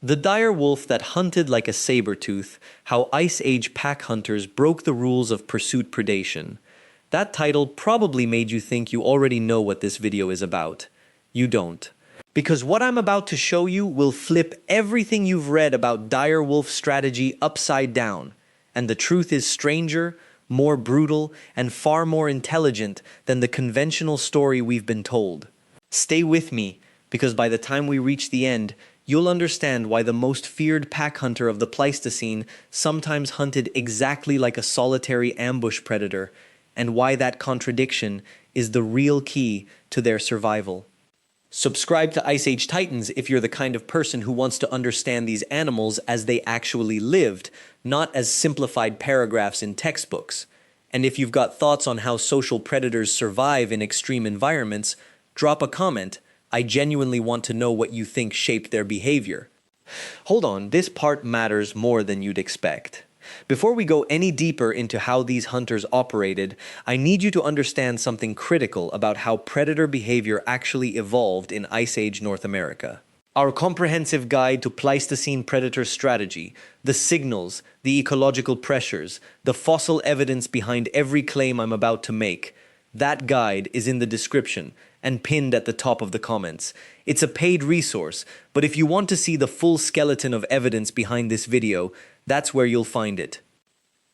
The dire wolf that hunted like a saber-tooth, how Ice Age pack hunters broke the rules of pursuit predation. That title probably made you think you already know what this video is about. You don't. Because what I'm about to show you will flip everything you've read about dire wolf strategy upside down. And the truth is stranger, more brutal, and far more intelligent than the conventional story we've been told. Stay with me, because by the time we reach the end, you'll understand why the most feared pack hunter of the Pleistocene sometimes hunted exactly like a solitary ambush predator, and why that contradiction is the real key to their survival. Subscribe to Ice Age Titans if you're the kind of person who wants to understand these animals as they actually lived, not as simplified paragraphs in textbooks. And if you've got thoughts on how social predators survive in extreme environments, drop a comment. I genuinely want to know what you think shaped their behavior. Hold on, this part matters more than you'd expect. Before we go any deeper into how these hunters operated, I need you to understand something critical about how predator behavior actually evolved in Ice Age North America. Our comprehensive guide to Pleistocene predator strategy, the signals, the ecological pressures, the fossil evidence behind every claim I'm about to make, that guide is in the description and pinned at the top of the comments. It's a paid resource, but if you want to see the full skeleton of evidence behind this video, that's where you'll find it.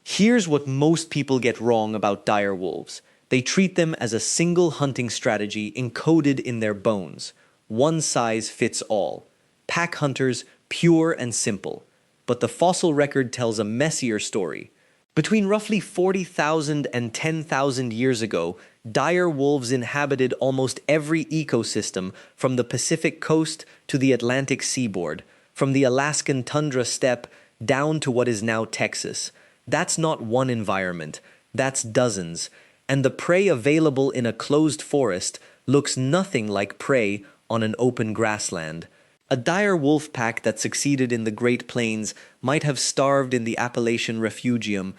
Here's what most people get wrong about dire wolves. They treat them as a single hunting strategy encoded in their bones. One size fits all. Pack hunters, pure and simple. But the fossil record tells a messier story. Between roughly 40,000 and 10,000 years ago, dire wolves inhabited almost every ecosystem from the Pacific coast to the Atlantic seaboard, from the Alaskan tundra steppe down to what is now Texas. That's not one environment, that's dozens, and the prey available in a closed forest looks nothing like prey on an open grassland. A dire wolf pack that succeeded in the Great Plains might have starved in the Appalachian refugium.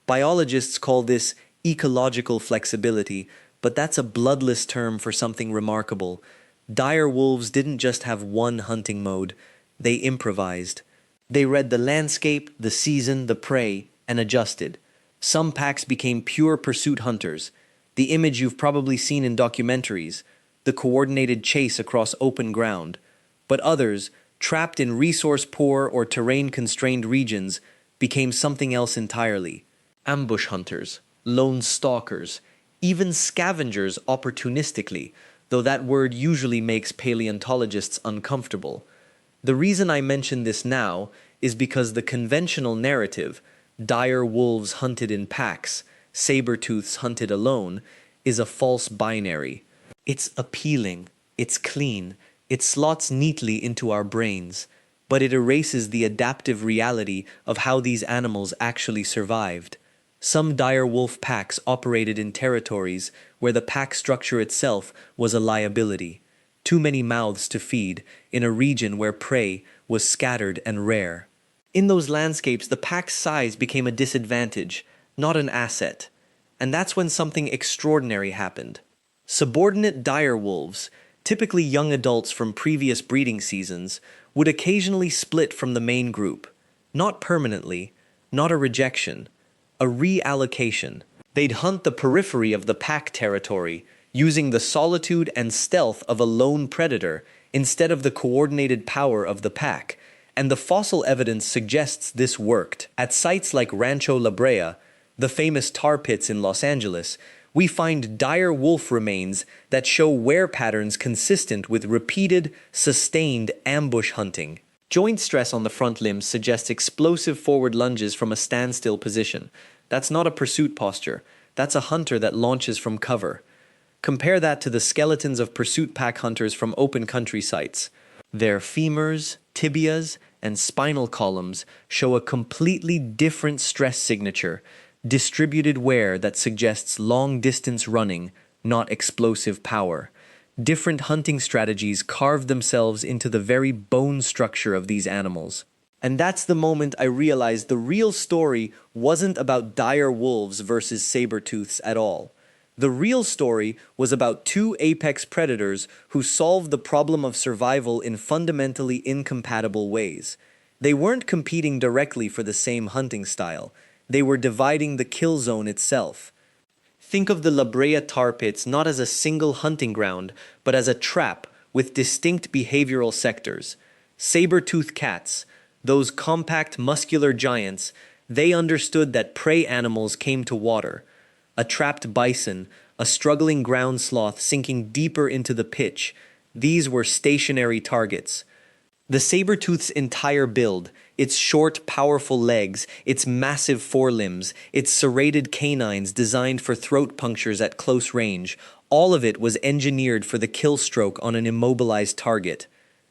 Biologists call this ecological flexibility, but that's a bloodless term for something remarkable. Dire wolves didn't just have one hunting mode, they improvised. They read the landscape, the season, the prey, and adjusted. Some packs became pure pursuit hunters, the image you've probably seen in documentaries, the coordinated chase across open ground. But others, trapped in resource-poor or terrain-constrained regions, became something else entirely. Ambush hunters, lone stalkers, even scavengers opportunistically, though that word usually makes paleontologists uncomfortable. The reason I mention this now is because the conventional narrative, dire wolves hunted in packs, saber-tooths hunted alone, is a false binary. It's appealing, it's clean, it slots neatly into our brains, but it erases the adaptive reality of how these animals actually survived. Some dire wolf packs operated in territories where the pack structure itself was a liability. Too many mouths to feed in a region where prey was scattered and rare. In those landscapes, the pack's size became a disadvantage, not an asset. And that's when something extraordinary happened. Subordinate dire wolves, typically young adults from previous breeding seasons, would occasionally split from the main group. Not permanently, not a rejection, a reallocation. They'd hunt the periphery of the pack territory, using the solitude and stealth of a lone predator instead of the coordinated power of the pack, and the fossil evidence suggests this worked. At sites like Rancho La Brea, the famous tar pits in Los Angeles, we find dire wolf remains that show wear patterns consistent with repeated, sustained ambush hunting. Joint stress on the front limbs suggests explosive forward lunges from a standstill position. That's not a pursuit posture, that's a hunter that launches from cover. Compare that to the skeletons of pursuit pack hunters from open country sites. Their femurs, tibias, and spinal columns show a completely different stress signature, distributed wear that suggests long-distance running, not explosive power. Different hunting strategies carved themselves into the very bone structure of these animals. And that's the moment I realized the real story wasn't about dire wolves versus saber-tooths at all. The real story was about two apex predators who solved the problem of survival in fundamentally incompatible ways. They weren't competing directly for the same hunting style. They were dividing the kill zone itself. Think of the La Brea tar pits not as a single hunting ground, but as a trap with distinct behavioral sectors. Saber-tooth cats, those compact, muscular giants, they understood that prey animals came to water. A trapped bison, a struggling ground sloth sinking deeper into the pitch, these were stationary targets. The saber-tooth's entire build, its short, powerful legs, its massive forelimbs, its serrated canines designed for throat punctures at close range, all of it was engineered for the kill stroke on an immobilized target.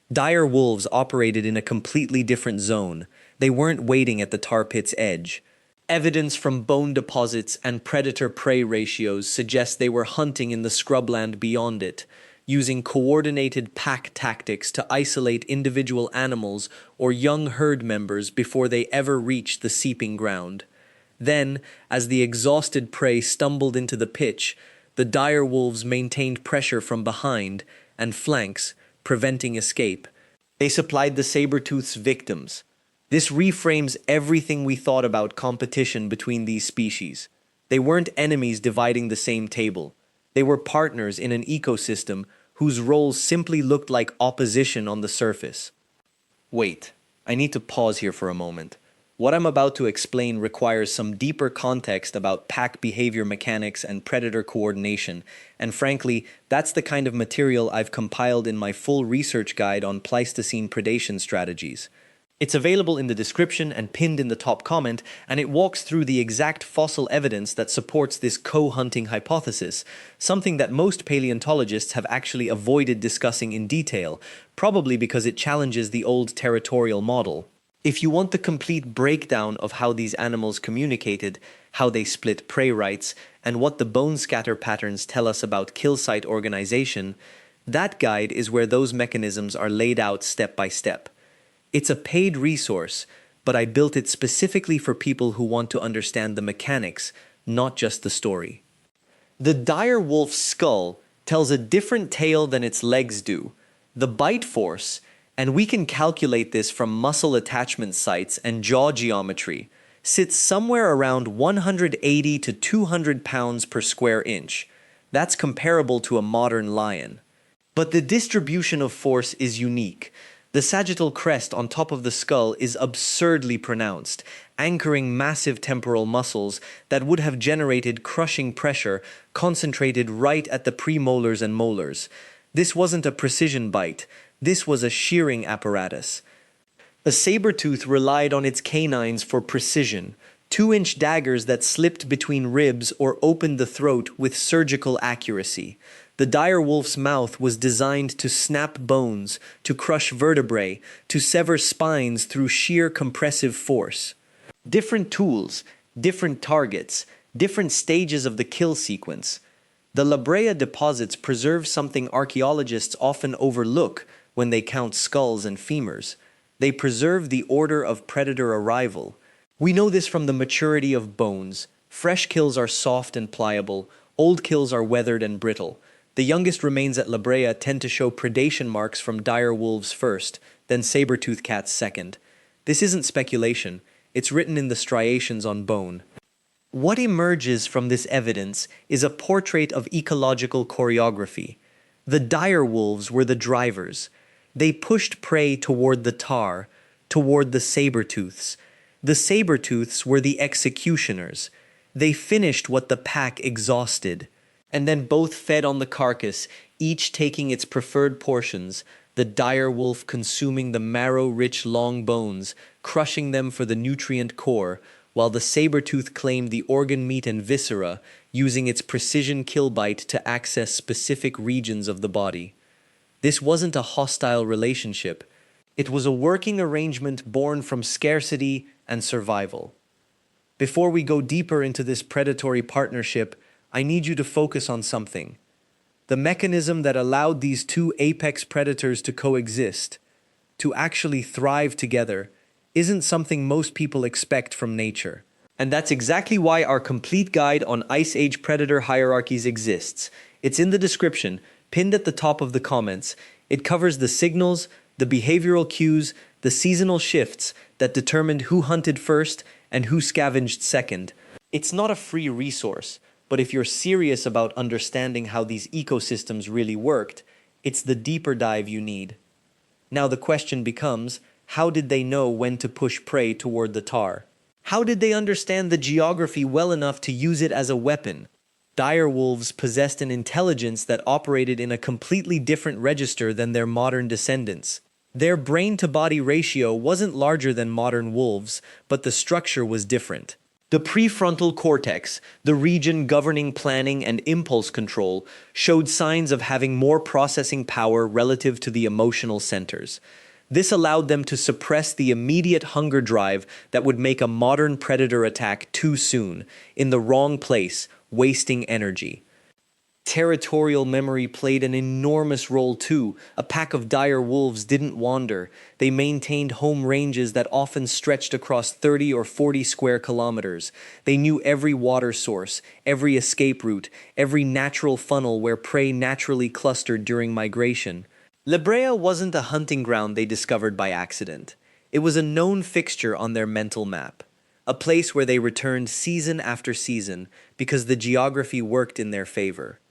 Dire wolves operated in a completely different zone. They weren't waiting at the tar pit's edge. Evidence from bone deposits and predator-prey ratios suggests they were hunting in the scrubland beyond it, using coordinated pack tactics to isolate individual animals or young herd members before they ever reached the seeping ground. Then, as the exhausted prey stumbled into the pitch, the dire wolves maintained pressure from behind and flanks, preventing escape. They supplied the saber-tooth's victims. This reframes everything we thought about competition between these species. They weren't enemies dividing the same table. They were partners in an ecosystem whose roles simply looked like opposition on the surface. Wait, I need to pause here for a moment. What I'm about to explain requires some deeper context about pack behavior mechanics and predator coordination, and frankly, that's the kind of material I've compiled in my full research guide on Pleistocene predation strategies. It's available in the description and pinned in the top comment, and it walks through the exact fossil evidence that supports this co-hunting hypothesis, something that most paleontologists have actually avoided discussing in detail, probably because it challenges the old territorial model. If you want the complete breakdown of how these animals communicated, how they split prey rights, and what the bone scatter patterns tell us about kill site organization, that guide is where those mechanisms are laid out step by step. It's a paid resource, but I built it specifically for people who want to understand the mechanics, not just the story. The dire wolf's skull tells a different tale than its legs do. The bite force, and we can calculate this from muscle attachment sites and jaw geometry, sits somewhere around 180 to 200 pounds per square inch. That's comparable to a modern lion. But the distribution of force is unique. The sagittal crest on top of the skull is absurdly pronounced, anchoring massive temporal muscles that would have generated crushing pressure concentrated right at the premolars and molars. This wasn't a precision bite, this was a shearing apparatus. A saber-tooth relied on its canines for precision, 2-inch daggers that slipped between ribs or opened the throat with surgical accuracy. The dire wolf's mouth was designed to snap bones, to crush vertebrae, to sever spines through sheer compressive force. Different tools, different targets, different stages of the kill sequence. The La Brea deposits preserve something archaeologists often overlook when they count skulls and femurs. They preserve the order of predator arrival. We know this from the maturity of bones. Fresh kills are soft and pliable, old kills are weathered and brittle. The youngest remains at La Brea tend to show predation marks from dire wolves first, then saber-tooth cats second. This isn't speculation, it's written in the striations on bone. What emerges from this evidence is a portrait of ecological choreography. The dire wolves were the drivers. They pushed prey toward the tar, toward the saber-tooths. The saber-tooths were the executioners. They finished what the pack exhausted. And then both fed on the carcass, each taking its preferred portions, the dire wolf consuming the marrow-rich long bones, crushing them for the nutrient core, while the saber-tooth claimed the organ meat and viscera, using its precision kill bite to access specific regions of the body. This wasn't a hostile relationship. It was a working arrangement born from scarcity and survival. Before we go deeper into this predatory partnership, I need you to focus on something. The mechanism that allowed these two apex predators to coexist, to actually thrive together, isn't something most people expect from nature. And that's exactly why our complete guide on Ice Age predator hierarchies exists. It's in the description, pinned at the top of the comments. It covers the signals, the behavioral cues, the seasonal shifts that determined who hunted first and who scavenged second. It's not a free resource, but if you're serious about understanding how these ecosystems really worked, it's the deeper dive you need. Now the question becomes, how did they know when to push prey toward the tar? How did they understand the geography well enough to use it as a weapon? Dire wolves possessed an intelligence that operated in a completely different register than their modern descendants. Their brain-to-body ratio wasn't larger than modern wolves, but the structure was different. The prefrontal cortex, the region governing planning and impulse control, showed signs of having more processing power relative to the emotional centers. This allowed them to suppress the immediate hunger drive that would make a modern predator attack too soon, in the wrong place, wasting energy. Territorial memory played an enormous role too. A pack of dire wolves didn't wander. They maintained home ranges that often stretched across 30 or 40 square kilometers. They knew every water source, every escape route, every natural funnel where prey naturally clustered during migration. La Brea wasn't a hunting ground they discovered by accident. It was a known fixture on their mental map, a place where they returned season after season because the geography worked in their favor.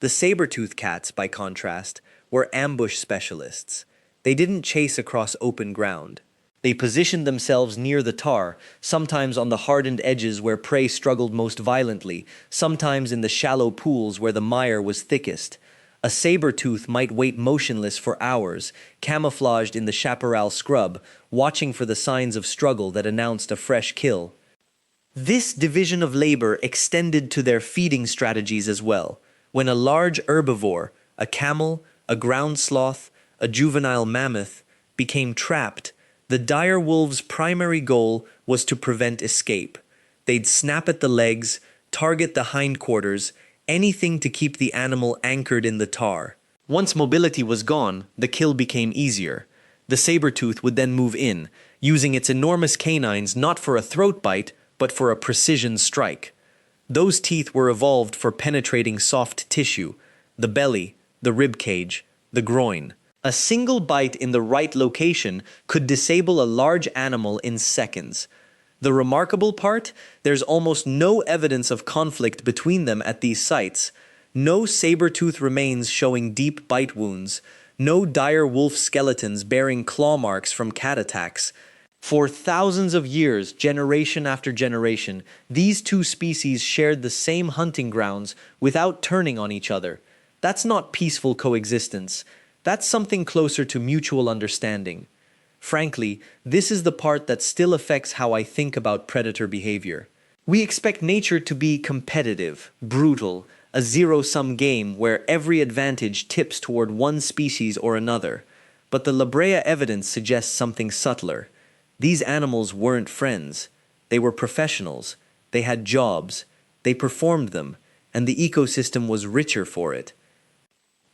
The saber-tooth cats, by contrast, were ambush specialists. They didn't chase across open ground. They positioned themselves near the tar, sometimes on the hardened edges where prey struggled most violently, sometimes in the shallow pools where the mire was thickest. A saber-tooth might wait motionless for hours, camouflaged in the chaparral scrub, watching for the signs of struggle that announced a fresh kill. This division of labor extended to their feeding strategies as well. When a large herbivore, a camel, a ground sloth, a juvenile mammoth, became trapped, the dire wolves' primary goal was to prevent escape. They'd snap at the legs, target the hindquarters, anything to keep the animal anchored in the tar. Once mobility was gone, the kill became easier. The saber-tooth would then move in, using its enormous canines not for a throat bite, but for a precision strike. Those teeth were evolved for penetrating soft tissue, the belly, the rib cage, the groin. A single bite in the right location could disable a large animal in seconds. The remarkable part? There's almost no evidence of conflict between them at these sites. No saber-tooth remains showing deep bite wounds. No dire wolf skeletons bearing claw marks from cat attacks. For thousands of years, generation after generation, these two species shared the same hunting grounds without turning on each other. That's not peaceful coexistence. That's something closer to mutual understanding. Frankly, this is the part that still affects how I think about predator behavior. We expect nature to be competitive, brutal, a zero-sum game where every advantage tips toward one species or another. But the La Brea evidence suggests something subtler. These animals weren't friends. They were professionals. They had jobs. They performed them, and the ecosystem was richer for it.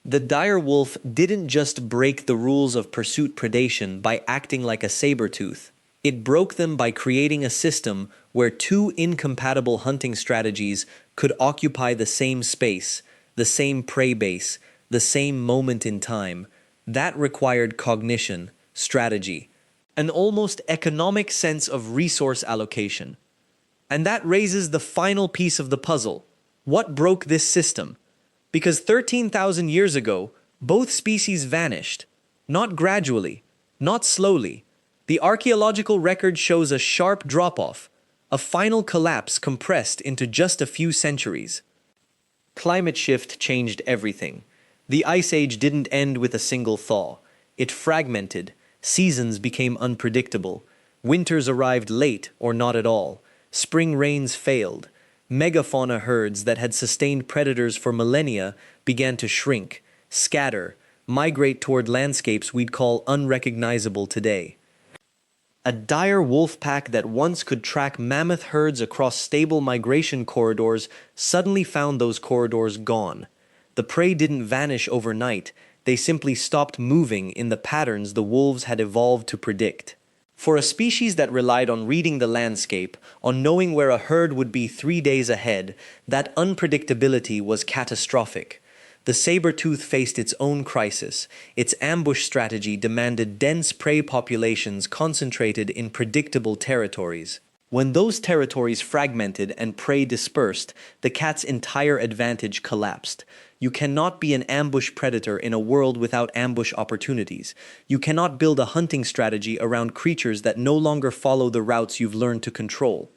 The dire wolf didn't just break the rules of pursuit predation by acting like a saber-tooth. It broke them by creating a system where two incompatible hunting strategies could occupy the same space, the same prey base, the same moment in time. That required cognition, strategy, an almost economic sense of resource allocation. And that raises the final piece of the puzzle. What broke this system? Because 13,000 years ago, both species vanished. Not gradually, not slowly. The archaeological record shows a sharp drop-off, a final collapse compressed into just a few centuries. Climate shift changed everything. The Ice Age didn't end with a single thaw. It fragmented. Seasons became unpredictable. Winters arrived late or not at all. Spring rains failed. Megafauna herds that had sustained predators for millennia began to shrink, scatter, migrate toward landscapes we'd call unrecognizable today. A dire wolf pack that once could track mammoth herds across stable migration corridors suddenly found those corridors gone. The prey didn't vanish overnight. They simply stopped moving in the patterns the wolves had evolved to predict. For a species that relied on reading the landscape, on knowing where a herd would be 3 days ahead, that unpredictability was catastrophic. The saber-tooth faced its own crisis. Its ambush strategy demanded dense prey populations concentrated in predictable territories. When those territories fragmented and prey dispersed, the cat's entire advantage collapsed. You cannot be an ambush predator in a world without ambush opportunities. You cannot build a hunting strategy around creatures that no longer follow the routes you've learned to control.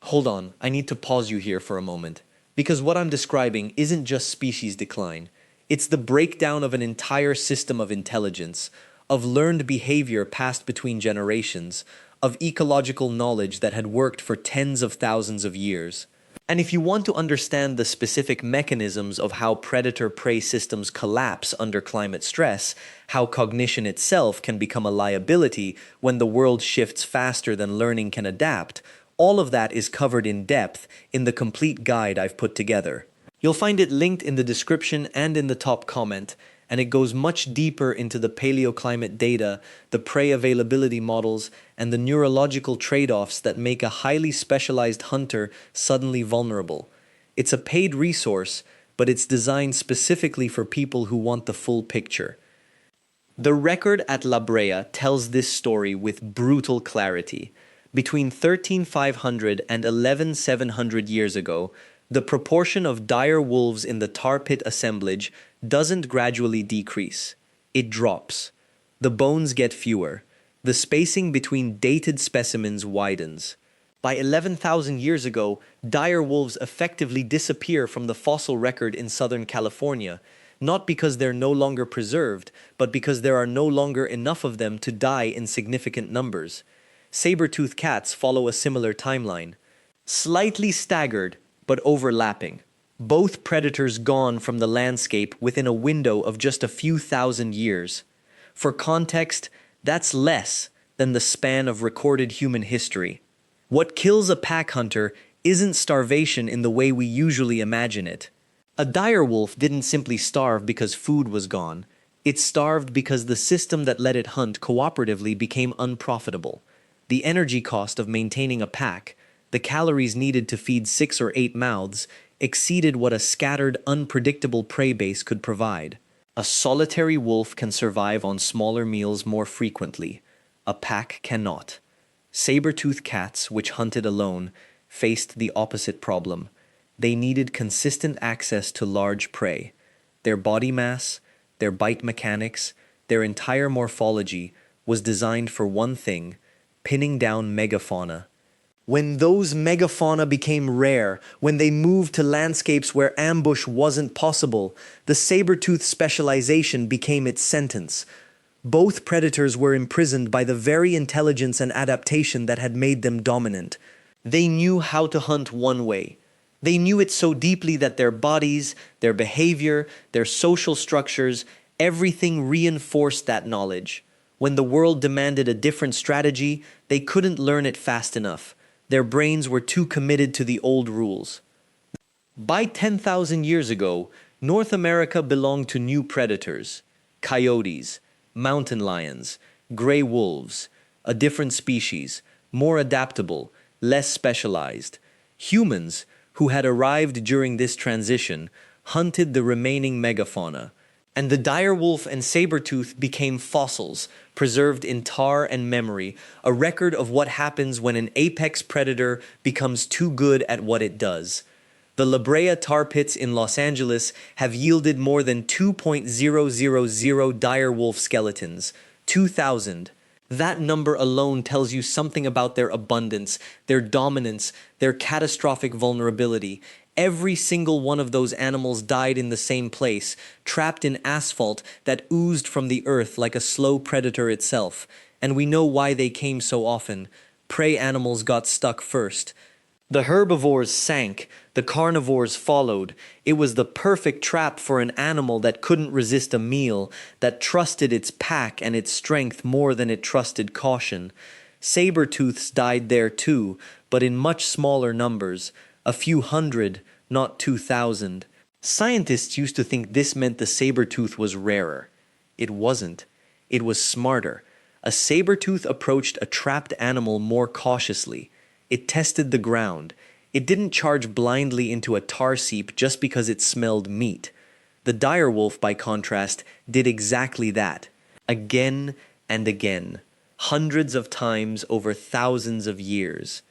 Hold on, I need to pause you here for a moment. Because what I'm describing isn't just species decline. It's the breakdown of an entire system of intelligence, of learned behavior passed between generations, of ecological knowledge that had worked for tens of thousands of years. And if you want to understand the specific mechanisms of how predator-prey systems collapse under climate stress, how cognition itself can become a liability when the world shifts faster than learning can adapt, all of that is covered in depth in the complete guide I've put together. You'll find it linked in the description and in the top comment, and it goes much deeper into the paleoclimate data, the prey availability models, and the neurological trade-offs that make a highly specialized hunter suddenly vulnerable. It's a paid resource, but it's designed specifically for people who want the full picture. The record at La Brea tells this story with brutal clarity. Between 13,500 and 11,700 years ago, the proportion of dire wolves in the tar pit assemblage doesn't gradually decrease. It drops. The bones get fewer. The spacing between dated specimens widens. By 11,000 years ago, dire wolves effectively disappear from the fossil record in Southern California, not because they're no longer preserved, but because there are no longer enough of them to die in significant numbers. Saber-tooth cats follow a similar timeline. Slightly staggered, but overlapping. Both predators gone from the landscape within a window of just a few thousand years. For context, that's less than the span of recorded human history. What kills a pack hunter isn't starvation in the way we usually imagine it. A dire wolf didn't simply starve because food was gone. It starved because the system that let it hunt cooperatively became unprofitable. The energy cost of maintaining a pack, the calories needed to feed 6 or 8 mouths, exceeded what a scattered, unpredictable prey base could provide. A solitary wolf can survive on smaller meals more frequently. A pack cannot. Saber-tooth cats, which hunted alone, faced the opposite problem. They needed consistent access to large prey. Their body mass, their bite mechanics, their entire morphology was designed for one thing: pinning down megafauna. When those megafauna became rare, when they moved to landscapes where ambush wasn't possible, the saber-tooth specialization became its sentence. Both predators were imprisoned by the very intelligence and adaptation that had made them dominant. They knew how to hunt one way. They knew it so deeply that their bodies, their behavior, their social structures, everything reinforced that knowledge. When the world demanded a different strategy, they couldn't learn it fast enough. Their brains were too committed to the old rules. By 10,000 years ago, North America belonged to new predators: coyotes, mountain lions, gray wolves, a different species, more adaptable, less specialized. Humans, who had arrived during this transition, hunted the remaining megafauna. And the dire wolf and saber-tooth became fossils, preserved in tar and memory, a record of what happens when an apex predator becomes too good at what it does. The La Brea tar pits in Los Angeles have yielded more than 2,000 dire wolf skeletons. 2,000. That number alone tells you something about their abundance, their dominance, their catastrophic vulnerability. Every single one of those animals died in the same place, trapped in asphalt that oozed from the earth like a slow predator itself. And we know why they came so often. Prey animals got stuck first. The herbivores sank, the carnivores followed. It was the perfect trap for an animal that couldn't resist a meal, that trusted its pack and its strength more than it trusted caution. Saber-tooths died there too, but in much smaller numbers. A few hundred, not 2,000. Scientists used to think this meant the saber-tooth was rarer. It wasn't. It was smarter. A saber-tooth approached a trapped animal more cautiously. It tested the ground. It didn't charge blindly into a tar seep just because it smelled meat. The direwolf, by contrast, did exactly that. Again and again. Hundreds of times over thousands of years.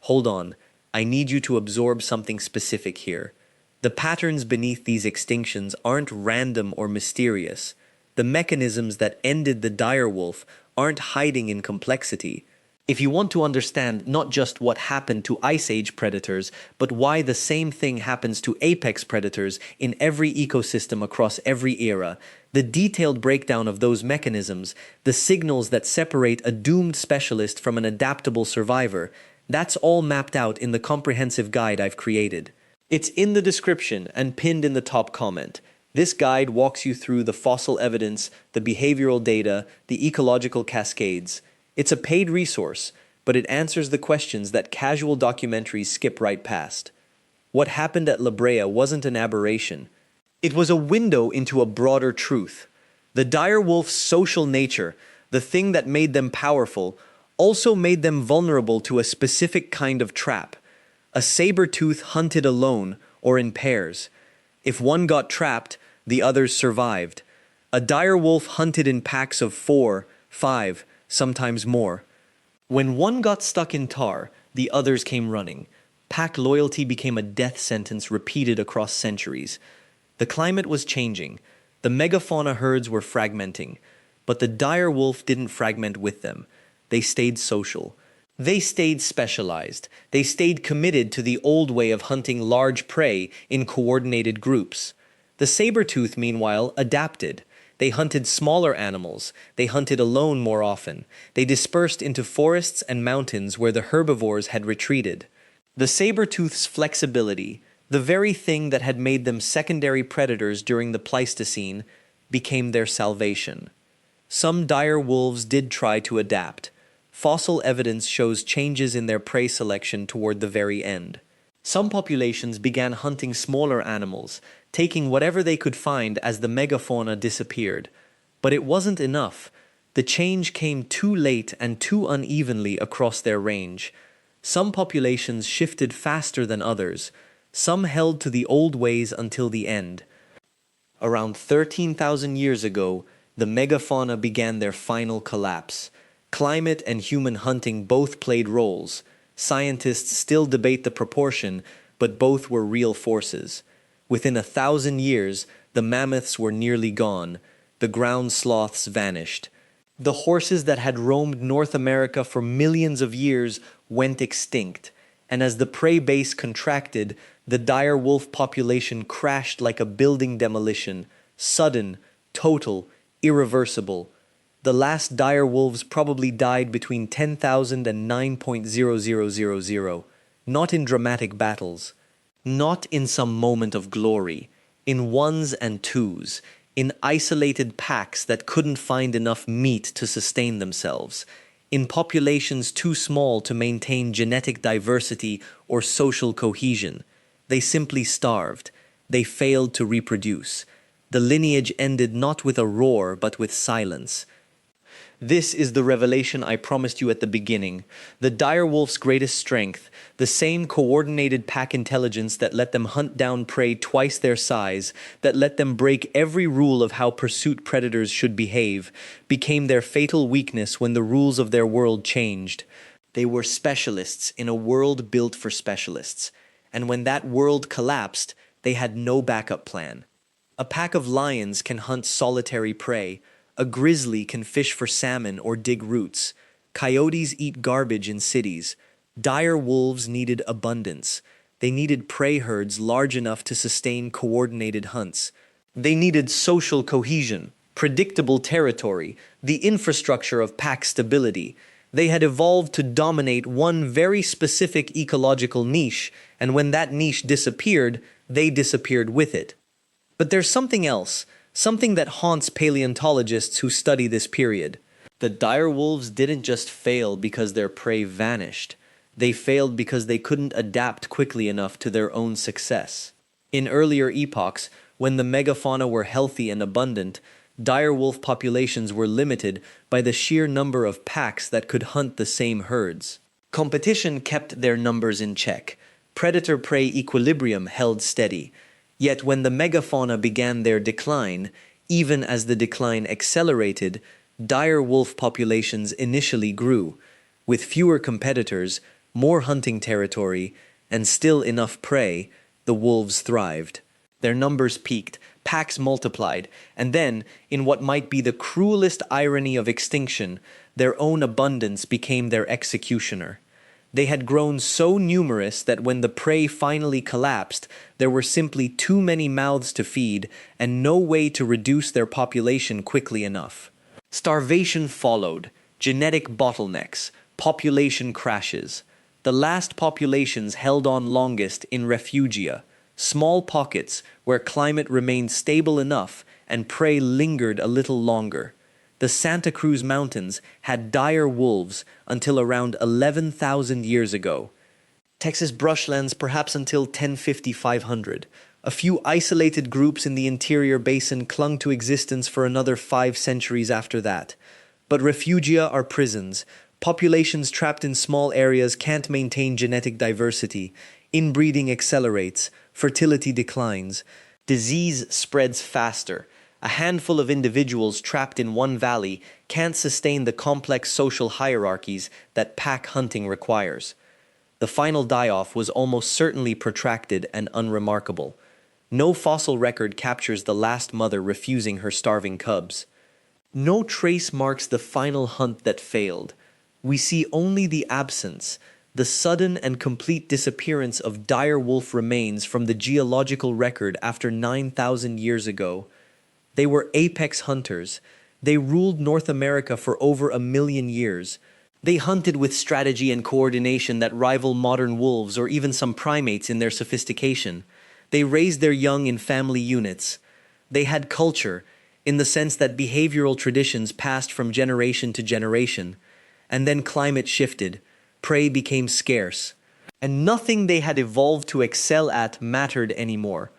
Hold on, I need you to absorb something specific here. The patterns beneath these extinctions aren't random or mysterious. The mechanisms that ended the direwolf aren't hiding in complexity. If you want to understand not just what happened to Ice Age predators, but why the same thing happens to apex predators in every ecosystem across every era, the detailed breakdown of those mechanisms, the signals that separate a doomed specialist from an adaptable survivor, that's all mapped out in the comprehensive guide I've created. It's in the description and pinned in the top comment. This guide walks you through the fossil evidence, the behavioral data, the ecological cascades. It's a paid resource, but it answers the questions that casual documentaries skip right past. What happened at La Brea wasn't an aberration. It was a window into a broader truth. The direwolf's social nature, the thing that made them powerful, also made them vulnerable to a specific kind of trap. A saber-tooth hunted alone or in pairs. If one got trapped, the others survived. A direwolf hunted in packs of 4, 5, sometimes more. When one got stuck in tar, the others came running. Pack loyalty became a death sentence repeated across centuries. The climate was changing. The megafauna herds were fragmenting. But the dire wolf didn't fragment with them. They stayed social. They stayed specialized. They stayed committed to the old way of hunting large prey in coordinated groups. The saber-tooth, meanwhile, adapted. They hunted smaller animals. They hunted alone more often. They dispersed into forests and mountains where the herbivores had retreated. The saber-tooth's flexibility, the very thing that had made them secondary predators during the Pleistocene, became their salvation. Some dire wolves did try to adapt. Fossil evidence shows changes in their prey selection toward the very end. Some populations began hunting smaller animals, taking whatever they could find as the megafauna disappeared. But it wasn't enough. The change came too late and too unevenly across their range. Some populations shifted faster than others. Some held to the old ways until the end. Around 13,000 years ago, the megafauna began their final collapse. Climate and human hunting both played roles. Scientists still debate the proportion, but both were real forces. Within 1,000 years, the mammoths were nearly gone. The ground sloths vanished. The horses that had roamed North America for millions of years went extinct. And as the prey base contracted, the dire wolf population crashed like a building demolition. Sudden, total, irreversible. The last dire wolves probably died between 10,000 and 9.0000, not in dramatic battles, not in some moment of glory, in ones and twos, in isolated packs that couldn't find enough meat to sustain themselves, in populations too small to maintain genetic diversity or social cohesion. They simply starved. They failed to reproduce. The lineage ended not with a roar but with silence. This is the revelation I promised you at the beginning. The direwolf's greatest strength, the same coordinated pack intelligence that let them hunt down prey twice their size, that let them break every rule of how pursuit predators should behave, became their fatal weakness when the rules of their world changed. They were specialists in a world built for specialists. And when that world collapsed, they had no backup plan. A pack of lions can hunt solitary prey. A grizzly can fish for salmon or dig roots. Coyotes eat garbage in cities. Dire wolves needed abundance. They needed prey herds large enough to sustain coordinated hunts. They needed social cohesion, predictable territory, the infrastructure of pack stability. They had evolved to dominate one very specific ecological niche, and when that niche disappeared, they disappeared with it. But there's something else. Something that haunts paleontologists who study this period. The dire wolves didn't just fail because their prey vanished. They failed because they couldn't adapt quickly enough to their own success. In earlier epochs, when the megafauna were healthy and abundant, dire wolf populations were limited by the sheer number of packs that could hunt the same herds. Competition kept their numbers in check. Predator-prey equilibrium held steady. Yet when the megafauna began their decline, even as the decline accelerated, dire wolf populations initially grew. With fewer competitors, more hunting territory, and still enough prey, the wolves thrived. Their numbers peaked, packs multiplied, and then, in what might be the cruelest irony of extinction, their own abundance became their executioner. They had grown so numerous that when the prey finally collapsed, there were simply too many mouths to feed and no way to reduce their population quickly enough. Starvation followed, genetic bottlenecks, population crashes. The last populations held on longest in refugia, small pockets where climate remained stable enough and prey lingered a little longer. The Santa Cruz Mountains had dire wolves until around 11,000 years ago. Texas brushlands perhaps until 1050-500. A few isolated groups in the interior basin clung to existence for another 5 centuries after that. But refugia are prisons. Populations trapped in small areas can't maintain genetic diversity. Inbreeding accelerates, fertility declines, disease spreads faster. A handful of individuals trapped in one valley can't sustain the complex social hierarchies that pack hunting requires. The final die-off was almost certainly protracted and unremarkable. No fossil record captures the last mother refusing her starving cubs. No trace marks the final hunt that failed. We see only the absence, the sudden and complete disappearance of dire wolf remains from the geological record after 9,000 years ago. They were apex hunters. They ruled North America for over 1,000,000 years. They hunted with strategy and coordination that rival modern wolves or even some primates in their sophistication. They raised their young in family units. They had culture, in the sense that behavioral traditions passed from generation to generation. And then climate shifted. Prey became scarce. And nothing they had evolved to excel at mattered anymore.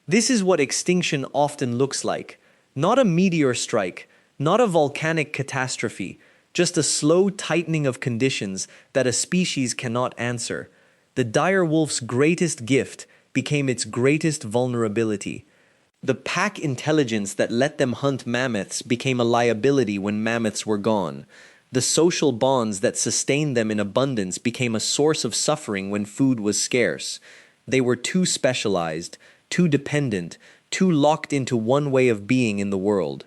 This is what extinction often looks like. Not a meteor strike, not a volcanic catastrophe, just a slow tightening of conditions that a species cannot answer. The dire wolf's greatest gift became its greatest vulnerability. The pack intelligence that let them hunt mammoths became a liability when mammoths were gone. The social bonds that sustained them in abundance became a source of suffering when food was scarce. They were too specialized, too dependent, too locked into one way of being in the world.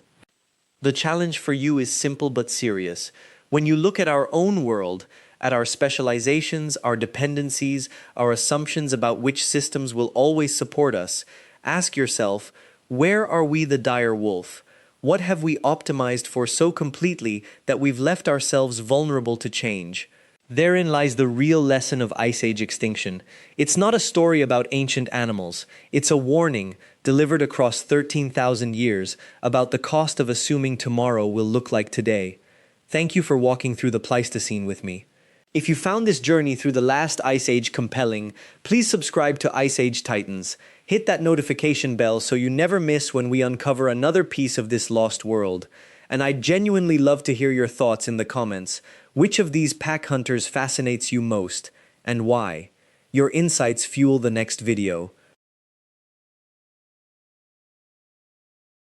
The challenge for you is simple but serious. When you look at our own world, at our specializations, our dependencies, our assumptions about which systems will always support us, ask yourself, where are we the dire wolf? What have we optimized for so completely that we've left ourselves vulnerable to change? Therein lies the real lesson of Ice Age extinction. It's not a story about ancient animals. It's a warning, delivered across 13,000 years, about the cost of assuming tomorrow will look like today. Thank you for walking through the Pleistocene with me. If you found this journey through the last Ice Age compelling, please subscribe to Ice Age Titans. Hit that notification bell so you never miss when we uncover another piece of this lost world. And I'd genuinely love to hear your thoughts in the comments. Which of these pack hunters fascinates you most, and why? Your insights fuel the next video.